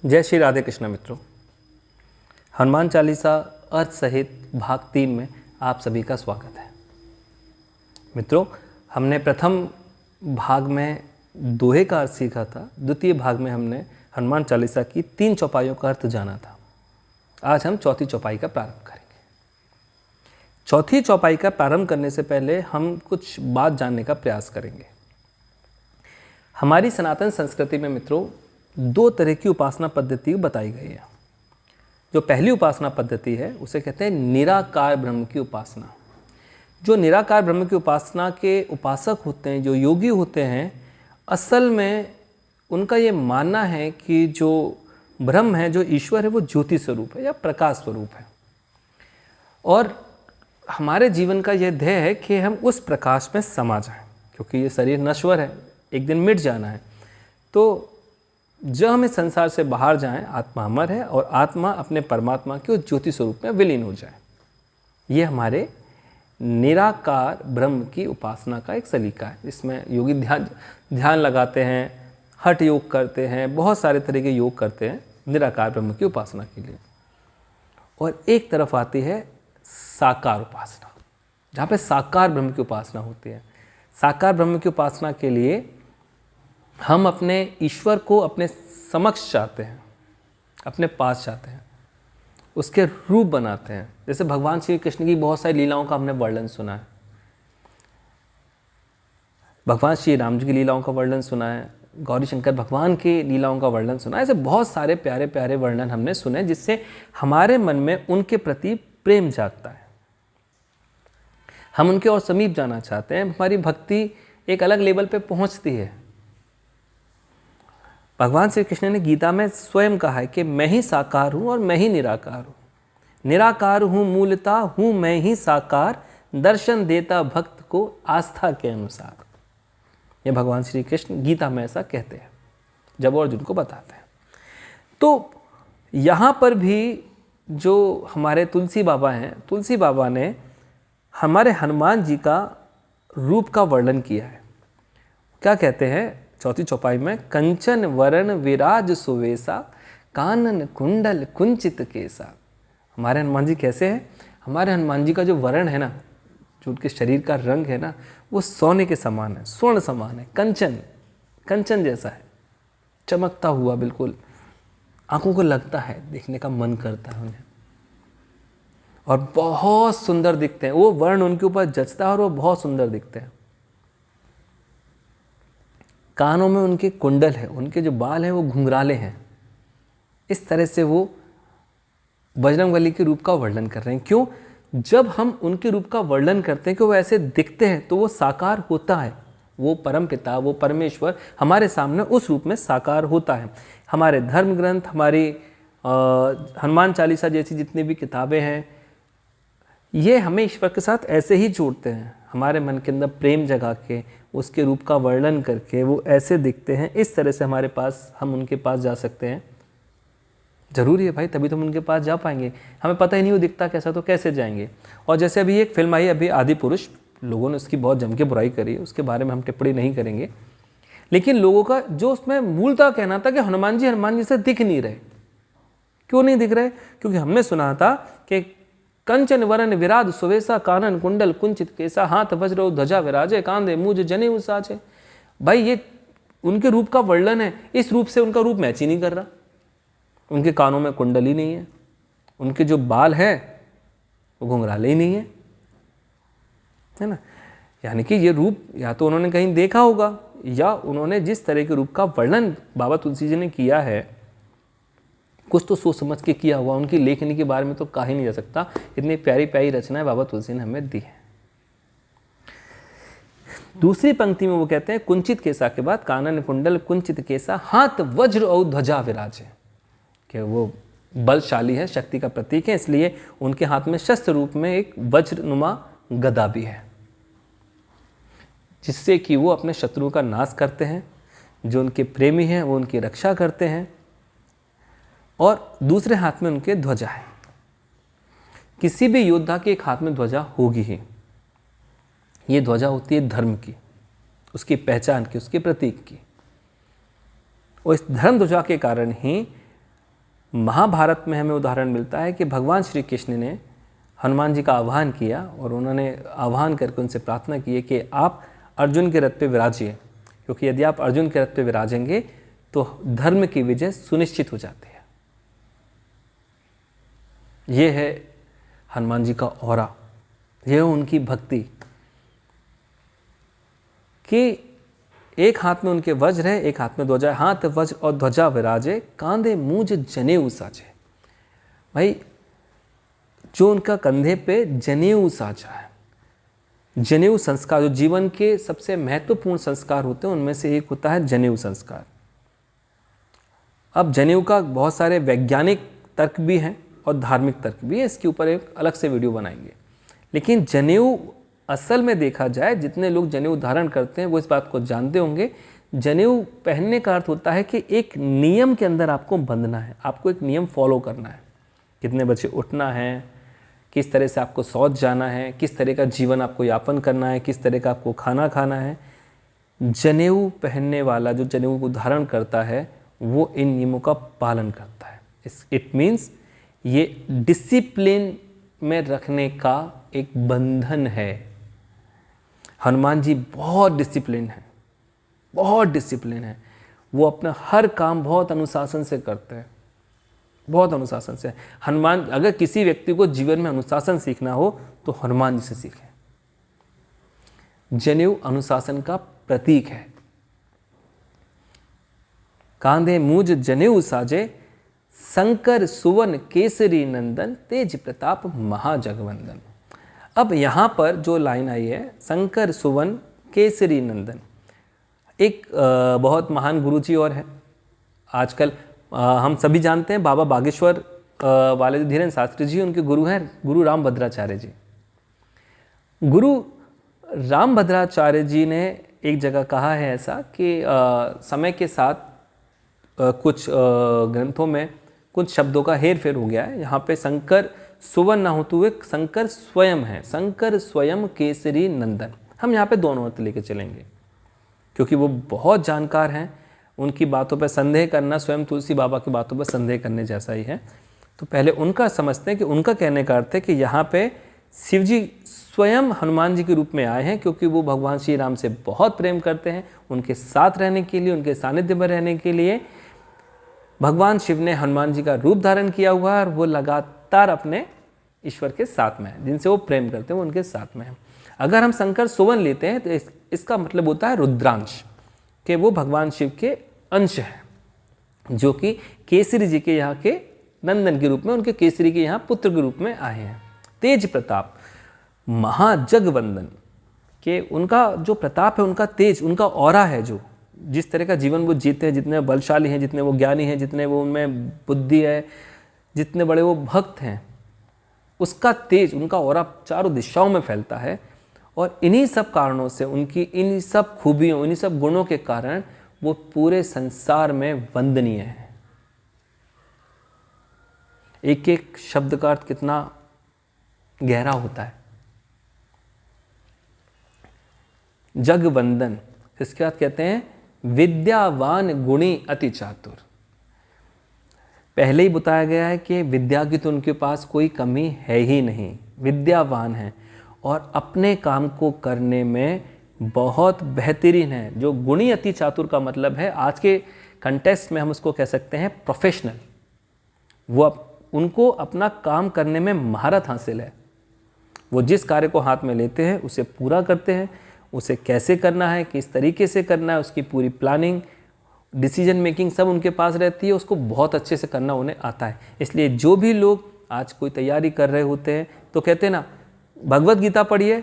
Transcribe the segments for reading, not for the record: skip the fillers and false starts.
जय श्री राधे कृष्ण मित्रों। हनुमान चालीसा अर्थ सहित भाग 3 में आप सभी का स्वागत है। मित्रों, हमने प्रथम भाग में दोहे का अर्थ सीखा था। द्वितीय भाग में हमने हनुमान चालीसा की 3 चौपाइयों का अर्थ जाना था। आज हम चौथी चौपाई का प्रारंभ करेंगे। चौथी चौपाई का प्रारंभ करने से पहले हम कुछ बात जानने का प्रयास करेंगे। हमारी सनातन संस्कृति में मित्रों 2 तरह की उपासना पद्धति बताई गई है। जो पहली उपासना पद्धति है उसे कहते हैं निराकार ब्रह्म की उपासना। जो निराकार ब्रह्म की उपासना के उपासक होते हैं, जो योगी होते हैं, असल में उनका ये मानना है कि जो ब्रह्म है, जो ईश्वर है, वो ज्योति स्वरूप है या प्रकाश स्वरूप है। और हमारे जीवन का यह ध्येय है कि हम उस प्रकाश में समा जाएं, क्योंकि ये शरीर नश्वर है, एक दिन मिट जाना है। तो जब हम इस संसार से बाहर जाएं, आत्मा अमर है और आत्मा अपने परमात्मा के उस ज्योति स्वरूप में विलीन हो जाए। ये हमारे निराकार ब्रह्म की उपासना का एक सलीका है। इसमें योगी ध्यान लगाते हैं, हठ योग करते हैं, बहुत सारे तरह के योग करते हैं निराकार ब्रह्म की उपासना के लिए। और एक तरफ आती है साकार उपासना, जहाँ पे साकार ब्रह्म की उपासना होती है। साकार ब्रह्म की उपासना के लिए हम अपने ईश्वर को अपने समक्ष चाहते हैं, अपने पास चाहते हैं, उसके रूप बनाते हैं। जैसे भगवान श्री कृष्ण की बहुत सारी लीलाओं का हमने वर्णन सुना है। भगवान श्री राम जी की लीलाओं का वर्णन सुना है, गौरी शंकर भगवान की लीलाओं का वर्णन सुना है। ऐसे बहुत सारे प्यारे प्यारे वर्णन हमने सुने, जिससे हमारे मन में उनके प्रति प्रेम जागता है। हम उनके और समीप जाना चाहते हैं। हमारी भक्ति एक अलग लेवल पे पहुंचती है। भगवान श्री कृष्ण ने गीता में स्वयं कहा है कि मैं ही साकार हूँ और मैं ही निराकार हूँ। निराकार हूँ मूलता, हूँ मैं ही साकार, दर्शन देता भक्त को आस्था के अनुसार। ये भगवान श्री कृष्ण गीता में ऐसा कहते हैं जब अर्जुन को बताते हैं। तो यहाँ पर भी जो हमारे तुलसी बाबा हैं, तुलसी बाबा ने हमारे हनुमान जी का रूप का वर्णन किया है। क्या कहते हैं चौथी चौपाई में? कंचन वरण विराज सुवेसा, कानन कुंडल कुंचित केसा। हमारे हनुमान जी कैसे हैं? हमारे हनुमान जी का जो वर्ण है ना, जो उनके शरीर का रंग है ना, वो सोने के समान है, स्वर्ण समान है, कंचन, कंचन जैसा है, चमकता हुआ, बिल्कुल आंखों को लगता है, देखने का मन करता है उन्हें, और बहुत सुंदर दिखते हैं। वो वर्ण उनके ऊपर जचता है और वो बहुत सुंदर दिखते हैं। कानों में उनके कुंडल है, उनके जो बाल हैं वो घुंघराले हैं। इस तरह से वो बजरंगबली के रूप का वर्णन कर रहे हैं। क्यों? जब हम उनके रूप का वर्णन करते हैं कि वो ऐसे दिखते हैं, तो वो साकार होता है। वो परम पिता, वो परमेश्वर हमारे सामने उस रूप में साकार होता है। हमारे धर्म ग्रंथ, हमारी हनुमान चालीसा जैसी जितनी भी किताबें हैं, ये हमें ईश्वर के साथ ऐसे ही जोड़ते हैं। हमारे मन के अंदर प्रेम जगा के, उसके रूप का वर्णन करके वो ऐसे दिखते हैं। इस तरह से हमारे पास, हम उनके पास जा सकते हैं। ज़रूरी है भाई, तभी तो हम उनके पास जा पाएंगे। हमें पता ही नहीं वो दिखता कैसा, तो कैसे जाएंगे? और जैसे अभी एक फिल्म आई अभी आदि पुरुष, लोगों ने उसकी बहुत जम के बुराई करी है, उसके बारे में हम टिप्पणी नहीं करेंगे। लेकिन लोगों का जो उसमें मूलतः कहना था कि हनुमान जी से दिख नहीं रहे। क्यों नहीं दिख रहे? क्योंकि हमने सुना था कि कंचन वरण विराज सुवेसा, कानन कुंडल कुंचित केसा, हाथ वज्र ध्वजा विराजे, कांधे मूज जनेऊ साजे। भाई ये उनके रूप का वर्णन है, इस रूप से उनका रूप मैच ही नहीं कर रहा। उनके कानों में कुंडल ही नहीं है, उनके जो बाल हैं वो घुंघराले ही नहीं है ना। यानी कि ये रूप या तो उन्होंने कहीं देखा होगा, या उन्होंने जिस तरह के रूप का वर्णन बाबा तुलसी जी ने किया है, कुछ तो सोच समझ के किया हुआ। उनकी लेखनी के बारे में तो कहा ही नहीं जा सकता। इतनी प्यारी प्यारी रचनाएं बाबा तुलसी ने हमें दी है। दूसरी पंक्ति में वो कहते हैं कुंचित केसा के बाद, कानन कुंडल कुंचित केसा, हाथ वज्र और ध्वजा विराजे, कि वो बलशाली है, शक्ति का प्रतीक है, इसलिए उनके हाथ में शस्त्र रूप में एक वज्रनुमा गदा भी है, जिससे कि वो अपने शत्रुओं का नाश करते हैं। जो उनके प्रेमी हैं वो उनकी रक्षा करते हैं। और दूसरे हाथ में उनके ध्वजा है। किसी भी योद्धा के एक हाथ में ध्वजा होगी ही। ये ध्वजा होती है धर्म की, उसकी पहचान की, उसके प्रतीक की। और इस धर्म ध्वजा के कारण ही महाभारत में हमें उदाहरण मिलता है कि भगवान श्री कृष्ण ने हनुमान जी का आह्वान किया और उन्होंने आह्वान करके उनसे प्रार्थना की है कि आप अर्जुन के रथ पे विराजिए, क्योंकि यदि आप अर्जुन के रथ पे विराजेंगे तो धर्म की विजय सुनिश्चित हो जाती है। ये है हनुमान जी का औरा, ये है उनकी भक्ति कि एक हाथ में उनके वज्र है, एक हाथ में ध्वजा, हाथ वज्र और ध्वजा विराजे, कांधे मूज जनेऊ साजे। भाई जो उनका कंधे पे जनेऊ साजा है, जनेऊ संस्कार, जो जीवन के सबसे महत्वपूर्ण संस्कार होते हैं उनमें से एक होता है जनेऊ संस्कार। अब जनेऊ का बहुत सारे वैज्ञानिक तर्क भी हैं और धार्मिक तर्क भी है, इसके ऊपर एक अलग से वीडियो बनाएंगे। लेकिन जनेऊ असल में देखा जाए, जितने लोग जनेऊ धारण करते हैं वो इस बात को जानते होंगे, जनेऊ पहनने का अर्थ होता है कि एक नियम के अंदर आपको बंधना है, आपको एक नियम फॉलो करना है, कितने बजे उठना है, किस तरह से आपको शौच जाना है, किस तरह का जीवन आपको यापन करना है, किस तरह का आपको खाना खाना है। जनेऊ पहनने वाला, जो जनेऊ को धारण करता है, वो इन नियमों का पालन करता है। इट मीन्स ये डिसिप्लिन में रखने का एक बंधन है। हनुमान जी बहुत डिसिप्लिन है, बहुत डिसिप्लिन है। वो अपना हर काम बहुत अनुशासन से करते हैं, बहुत अनुशासन से। हनुमान, अगर किसी व्यक्ति को जीवन में अनुशासन सीखना हो तो हनुमान जी से सीखें। जनेऊ अनुशासन का प्रतीक है। कांधे मूज जनेऊ साजे, शंकर सुवन केसरी नंदन, तेज प्रताप महाजगवंदन। अब यहाँ पर जो लाइन आई है, शंकर सुवन केसरी नंदन, एक बहुत महान गुरुजी और है आजकल, हम सभी जानते हैं, बाबा बागेश्वर वाले जो धीरेन्द्र शास्त्री जी, उनके गुरु हैं गुरु रामभद्राचार्य जी। गुरु रामभद्राचार्य जी ने एक जगह कहा है ऐसा कि समय के साथ कुछ ग्रंथों में कुछ शब्दों का हेर फेर हो गया है। यहाँ पे शंकर सुवन ना होते हुए शंकर स्वयं है, शंकर स्वयं केसरी नंदन। हम यहाँ पे दोनों अर्थ लेके चलेंगे क्योंकि वो बहुत जानकार हैं। उनकी बातों पर संदेह करना स्वयं तुलसी बाबा की बातों पर संदेह करने जैसा ही है। तो पहले उनका समझते हैं कि उनका कहने का अर्थ है कि यहाँ पे शिव जी स्वयं हनुमान जी के रूप में आए हैं, क्योंकि वो भगवान श्री राम से बहुत प्रेम करते हैं। उनके साथ रहने के लिए, उनके सानिध्य में रहने के लिए भगवान शिव ने हनुमान जी का रूप धारण किया हुआ है और वो लगातार अपने ईश्वर के साथ में है, जिनसे वो प्रेम करते हैं वो उनके साथ में है। अगर हम शंकर सुवन लेते हैं तो इसका मतलब होता है रुद्रांश, कि वो भगवान शिव के अंश है, जो कि केसरी जी के यहाँ के नंदन के रूप में, उनके केसरी के यहाँ पुत्र के रूप में आए हैं। तेज प्रताप महाजगवंदन, के उनका जो प्रताप है, उनका तेज, उनका ऑरा है, जो जिस तरह का जीवन वो जीते हैं, जितने बलशाली हैं, जितने वो ज्ञानी हैं, जितने वो उनमें बुद्धि है, जितने बड़े वो भक्त हैं, उसका तेज, उनका ऑरा चारों दिशाओं में फैलता है। और इन्हीं सब कारणों से, उनकी इन सब खूबियों, इन्हीं सब गुणों के कारण वो पूरे संसार में वंदनीय है। एक एक शब्द का अर्थ कितना गहरा होता है। जगवंदन, इसके बाद कहते हैं विद्यावान गुणी अति चातुर। पहले ही बताया गया है कि विद्या की तो उनके पास कोई कमी है ही नहीं, विद्यावान है और अपने काम को करने में बहुत बेहतरीन है। जो गुणी अति चातुर का मतलब है, आज के कंटेक्स्ट में हम उसको कह सकते हैं प्रोफेशनल। वो उनको अपना काम करने में महारत हासिल है। वो जिस कार्य को हाथ में लेते हैं उसे पूरा करते हैं, उसे कैसे करना है, किस तरीके से करना है, उसकी पूरी प्लानिंग, डिसीजन मेकिंग सब उनके पास रहती है। उसको बहुत अच्छे से करना उन्हें आता है। इसलिए जो भी लोग आज कोई तैयारी कर रहे होते हैं तो कहते हैं ना, भगवत गीता पढ़िए,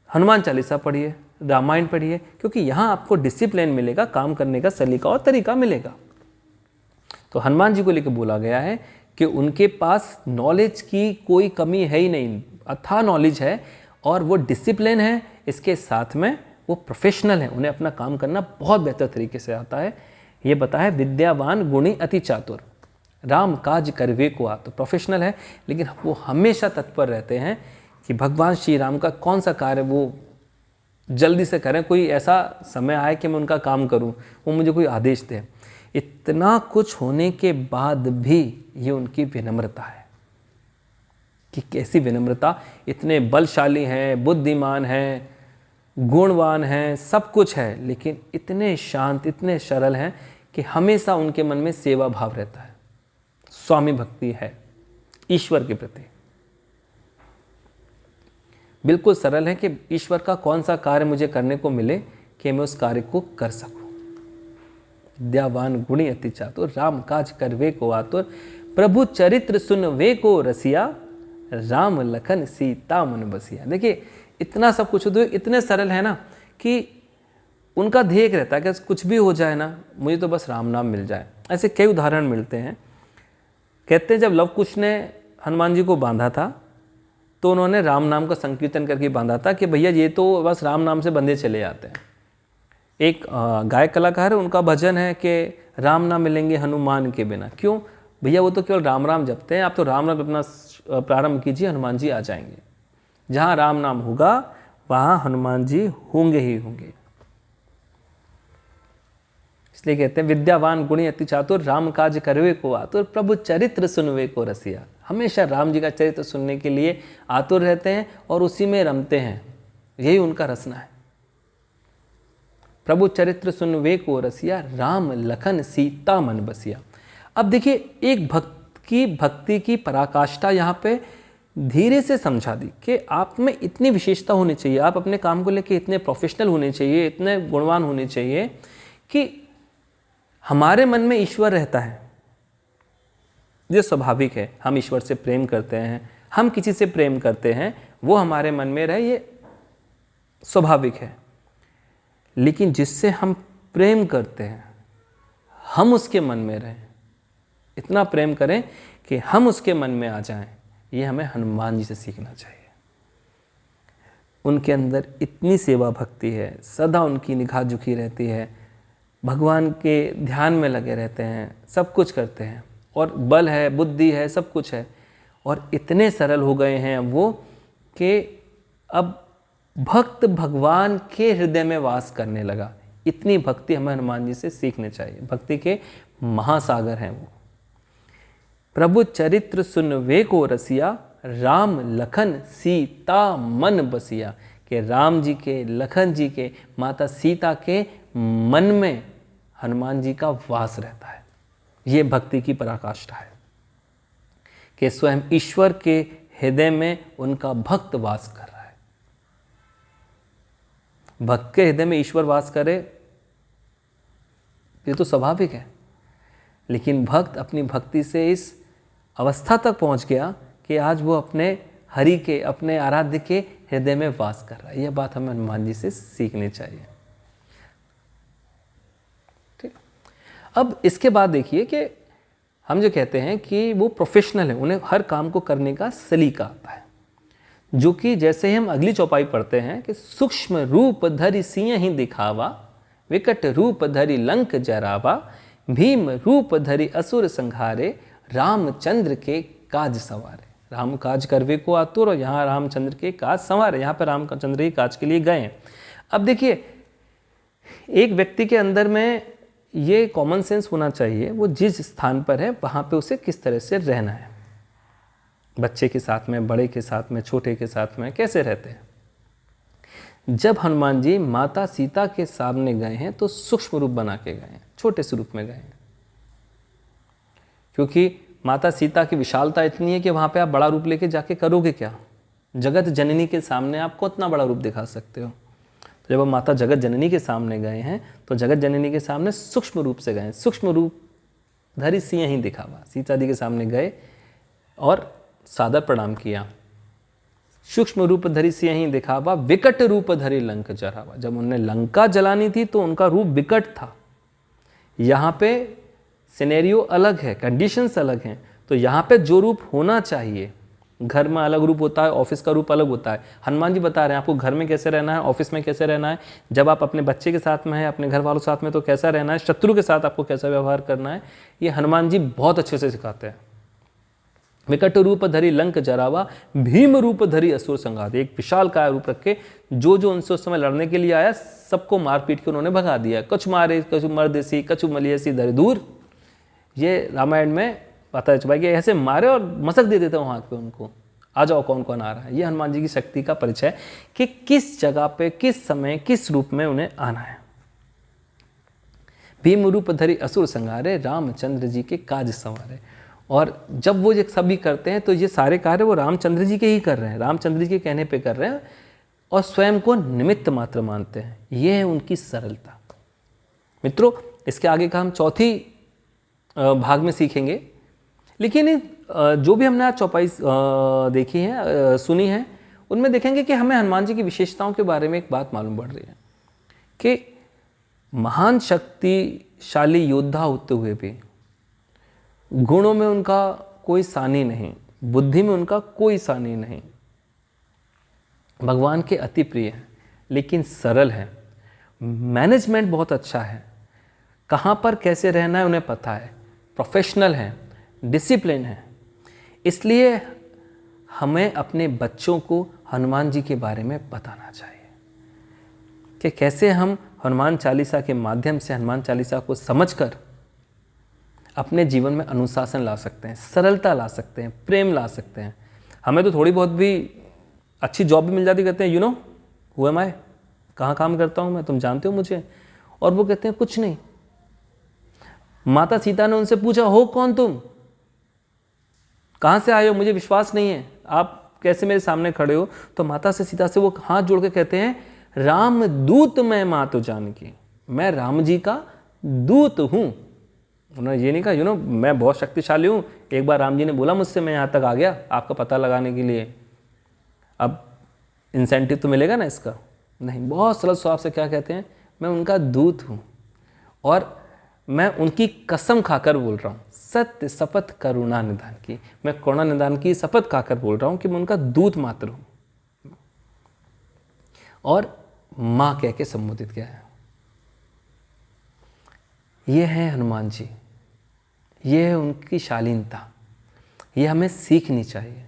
हनुमान चालीसा पढ़िए, रामायण पढ़िए, क्योंकि यहाँ आपको डिसिप्लिन मिलेगा, काम करने का सलीका और तरीका मिलेगा। तो हनुमान जी को लेकर बोला गया है कि उनके पास नॉलेज की कोई कमी है ही नहीं, अथाह नॉलेज है और वो डिसिप्लिन है। इसके साथ में वो प्रोफेशनल है, उन्हें अपना काम करना बहुत बेहतर तरीके से आता है। ये बताया विद्यावान गुणी अति चातुर, राम काज करवे को आ। तो प्रोफेशनल है, लेकिन वो हमेशा तत्पर रहते हैं कि भगवान श्री राम का कौन सा कार्य वो जल्दी से करें, कोई ऐसा समय आए कि मैं उनका काम करूं, वो मुझे कोई आदेश दे। इतना कुछ होने के बाद भी ये उनकी विनम्रता है कि कैसी विनम्रता, इतने बलशाली हैं, बुद्धिमान हैं, गुणवान हैं, सब कुछ है, लेकिन इतने शांत, इतने सरल हैं कि हमेशा उनके मन में सेवा भाव रहता है, स्वामी भक्ति है ईश्वर के प्रति। बिल्कुल सरल है कि ईश्वर का कौन सा कार्य मुझे करने को मिले कि मैं उस कार्य को कर सकूं। विद्यावान गुणी अति चातुर, राम काज करवे को आतुर, प्रभु चरित्र सुनवे को रसिया, राम लखन सीता मन बसिया। देखिए इतना सब कुछ तो इतने सरल है ना कि उनका ध्येय रहता है कि कुछ भी हो जाए ना, मुझे तो बस राम नाम मिल जाए। ऐसे कई उदाहरण मिलते हैं। कहते हैं जब लव कुश ने हनुमान जी को बांधा था तो उन्होंने राम नाम का संकीर्तन करके बांधा था कि भैया ये तो बस राम नाम से बंधे चले जाते हैं। एक गायक कलाकार है, उनका भजन है कि राम ना मिलेंगे हनुमान के बिना। क्यों भैया, वो तो केवल राम राम जपते हैं, आप तो राम नाम अपना प्रारंभ कीजिए, हनुमान जी आ जाएंगे। जहाँ राम नाम होगा वहाँ हनुमान जी होंगे ही होंगे। इसलिए कहते हैं विद्यावान गुणी अति चातुर, राम काज करवे को आतुर, प्रभु चरित्र सुनवे को रसिया। हमेशा राम जी का चरित्र सुनने के लिए आतुर रहते हैं और उसी में रमते हैं, यही उनका रसना है। प्रभु चरित्र सुनवे को रसिया, राम लखन सीता मन बसिया। अब देखिए एक भक्ति की पराकाष्ठा यहाँ पे धीरे से समझा दी कि आप में इतनी विशेषता होनी चाहिए, आप अपने काम को लेकर इतने प्रोफेशनल होने चाहिए, इतने गुणवान होने चाहिए कि हमारे मन में ईश्वर रहता है। ये स्वाभाविक है, हम ईश्वर से प्रेम करते हैं, हम किसी से प्रेम करते हैं, वो हमारे मन में रहे, ये स्वाभाविक है। लेकिन जिससे हम प्रेम करते हैं हम उसके मन में रहें, इतना प्रेम करें कि हम उसके मन में आ जाएं, ये हमें हनुमान जी से सीखना चाहिए। उनके अंदर इतनी सेवा भक्ति है, सदा उनकी निगाह झुकी रहती है, भगवान के ध्यान में लगे रहते हैं, सब कुछ करते हैं, और बल है, बुद्धि है, सब कुछ है, और इतने सरल हो गए हैं वो कि अब भक्त भगवान के हृदय में वास करने लगा। इतनी भक्ति हमें हनुमान जी से सीखने चाहिए, भक्ति के महासागर हैं वो। प्रभु चरित्र सुनवे को रसिया, राम लखन सीता मन बसिया। कि राम जी के, लखन जी के, माता सीता के मन में हनुमान जी का वास रहता है। ये भक्ति की पराकाष्ठा है कि स्वयं ईश्वर के हृदय में उनका भक्त वास कर रहा है। भक्त के हृदय में ईश्वर वास करे ये तो स्वाभाविक है, लेकिन भक्त अपनी भक्ति से इस अवस्था तक पहुंच गया कि आज वो अपने हरि के, अपने आराध्य के हृदय में वास कर रहा है। यह बात हमें हनुमान जी से सीखनी चाहिए। ठीक। अब इसके बाद देखिए कि हम जो कहते हैं कि वो प्रोफेशनल है, उन्हें हर काम को करने का सलीका आता है, जो कि जैसे ही हम अगली चौपाई पढ़ते हैं कि सूक्ष्म रूप धरि सिंह ही दिखावा, विकट रूप धरि लंक जरावा, भीम रूप धरि असुर संहारे, रामचंद्र के काज संवारे। राम काज करवे को आतुर, और यहाँ रामचंद्र के काज संवारे, यहाँ पर रामचंद्र ही काज के लिए गए। अब देखिए एक व्यक्ति के अंदर में ये कॉमन सेंस होना चाहिए, वो जिस स्थान पर है वहाँ पे उसे किस तरह से रहना है। बच्चे के साथ में, बड़े के साथ में, छोटे के साथ में कैसे रहते हैं। जब हनुमान जी माता सीता के सामने गए हैं तो सूक्ष्म रूप बना के गए हैं, छोटे से रूप में गए हैं, क्योंकि माता सीता की विशालता इतनी है कि वहाँ पे आप बड़ा रूप लेके जाके करोगे क्या। जगत जननी के सामने आप कितना बड़ा रूप दिखा सकते हो। तो जब माता जगत जननी के सामने गए हैं तो जगत जननी के सामने सूक्ष्म रूप से गए। सूक्ष्म रूप धरि सिंह ही दिखावा, सीता जी के सामने गए और सादर प्रणाम किया। सूक्ष्म रूप धरि सिंह ही दिखावा, विकट रूप धरि लंक जरावा। जब उन्होंने लंका जलानी थी तो उनका रूप विकट था। यहाँ पे सिनेरियो अलग है, कंडीशंस अलग हैं, तो यहाँ पे जो रूप होना चाहिए, घर में अलग रूप होता है, ऑफिस का रूप अलग होता है। हनुमान जी बता रहे हैं आपको घर में कैसे रहना है, ऑफिस में कैसे रहना है, जब आप अपने बच्चे के साथ में है, अपने घर वालों के साथ में तो कैसा रहना है, शत्रु के साथ आपको कैसा व्यवहार करना है, ये हनुमान जी बहुत अच्छे से सिखाते हैं। विकट रूप धरी लंक जरावा, भीम रूप धरी असुर संघात। एक विशाल काय रूप रख के जो जो उनसे उस समय लड़ने के लिए आया सबको मार पीट के उन्होंने भगा दिया। कछु मारे कछु मर्देसी कछु मलियसी दर दूर। ये रामायण में पता चला कि ऐसे मारे और मसक दे देते वहाँ पे उनको, आ जाओ कौन कौन आ रहा है। ये हनुमान जी की शक्ति का परिचय कि किस जगह पे किस समय किस रूप में उन्हें आना है। भीम रूप धरी असुर संहारे, रामचंद्र जी के काज संवारे। और जब वो ये सभी करते हैं तो ये सारे कार्य वो रामचंद्र जी के ही कर रहे हैं, रामचंद्र जी के कहने पे कर रहे हैं और स्वयं को निमित्त मात्र मानते हैं। ये है उनकी सरलता। मित्रों, इसके आगे का हम चौथी भाग में सीखेंगे। लेकिन जो भी हमने आज चौपाई देखी है सुनी है, उनमें देखेंगे कि हमें हनुमान जी की विशेषताओं के बारे में एक बात मालूम पड़ रही है कि महान शक्तिशाली योद्धा होते हुए भी गुणों में उनका कोई सानी नहीं, बुद्धि में उनका कोई सानी नहीं, भगवान के अति प्रिय हैं लेकिन सरल हैं, मैनेजमेंट बहुत अच्छा है, कहाँ पर कैसे रहना है उन्हें पता है, प्रोफेशनल हैं, डिसिप्लिन है। इसलिए हमें अपने बच्चों को हनुमान जी के बारे में बताना चाहिए कि कैसे हम हनुमान चालीसा के माध्यम से हनुमान चालीसा को समझकर अपने जीवन में अनुशासन ला सकते हैं, सरलता ला सकते हैं, प्रेम ला सकते हैं। हमें तो थोड़ी बहुत भी अच्छी जॉब भी मिल जाती, कहते हैं यू नो हु एम आई, कहाँ काम करता हूँ मैं, तुम जानते हो मुझे, और वो कहते हैं कुछ नहीं। माता सीता ने उनसे पूछा हो कौन तुम, कहाँ से आए हो, मुझे विश्वास नहीं है आप कैसे मेरे सामने खड़े हो। तो माता से सीता से वो हाथ जोड़ के कहते हैं राम दूत मैं मातु जानकी, मैं राम जी का दूत हूँ। उन्होंने ये नहीं कहा यू नो मैं बहुत शक्तिशाली हूँ, एक बार राम जी ने बोला मुझसे मैं यहाँ तक आ गया आपका पता लगाने के लिए, अब इंसेंटिव तो मिलेगा ना इसका, नहीं। बहुत सरल स्वभाव से क्या कहते हैं, मैं उनका दूत हूँ और मैं उनकी कसम खाकर बोल रहा हूँ, सत्य शपथ करुणा निदान की, मैं करुणा निदान की शपथ खाकर बोल रहा हूँ कि मैं उनका दूत मात्र हूँ। और माँ कह के संबोधित किया है। ये है हनुमान जी, ये है उनकी शालीनता, ये हमें सीखनी चाहिए।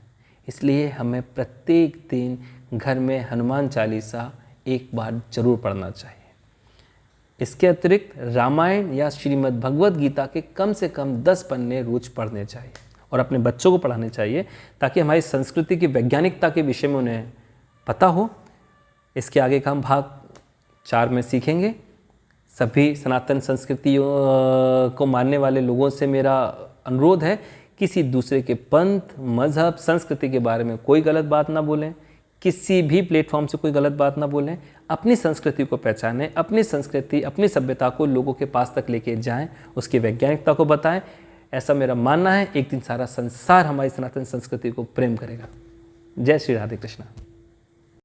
इसलिए हमें प्रत्येक दिन घर में हनुमान चालीसा एक बार जरूर पढ़ना चाहिए। इसके अतिरिक्त रामायण या श्रीमद् भगवद गीता के कम से कम 10 पन्ने रोज पढ़ने चाहिए और अपने बच्चों को पढ़ाने चाहिए ताकि हमारी संस्कृति की वैज्ञानिकता के विषय में उन्हें पता हो। इसके आगे का हम भाग 4 में सीखेंगे। सभी सनातन संस्कृतियों को मानने वाले लोगों से मेरा अनुरोध है, किसी दूसरे के पंथ, मजहब, संस्कृति के बारे में कोई गलत बात ना बोलें, किसी भी प्लेटफॉर्म से कोई गलत बात ना बोलें, अपनी संस्कृति को पहचानें, अपनी संस्कृति, अपनी सभ्यता को लोगों के पास तक लेके जाएं, उसकी वैज्ञानिकता को बताएं। ऐसा मेरा मानना है, एक दिन सारा संसार हमारी सनातन संस्कृति को प्रेम करेगा। जय श्री राधे कृष्णा।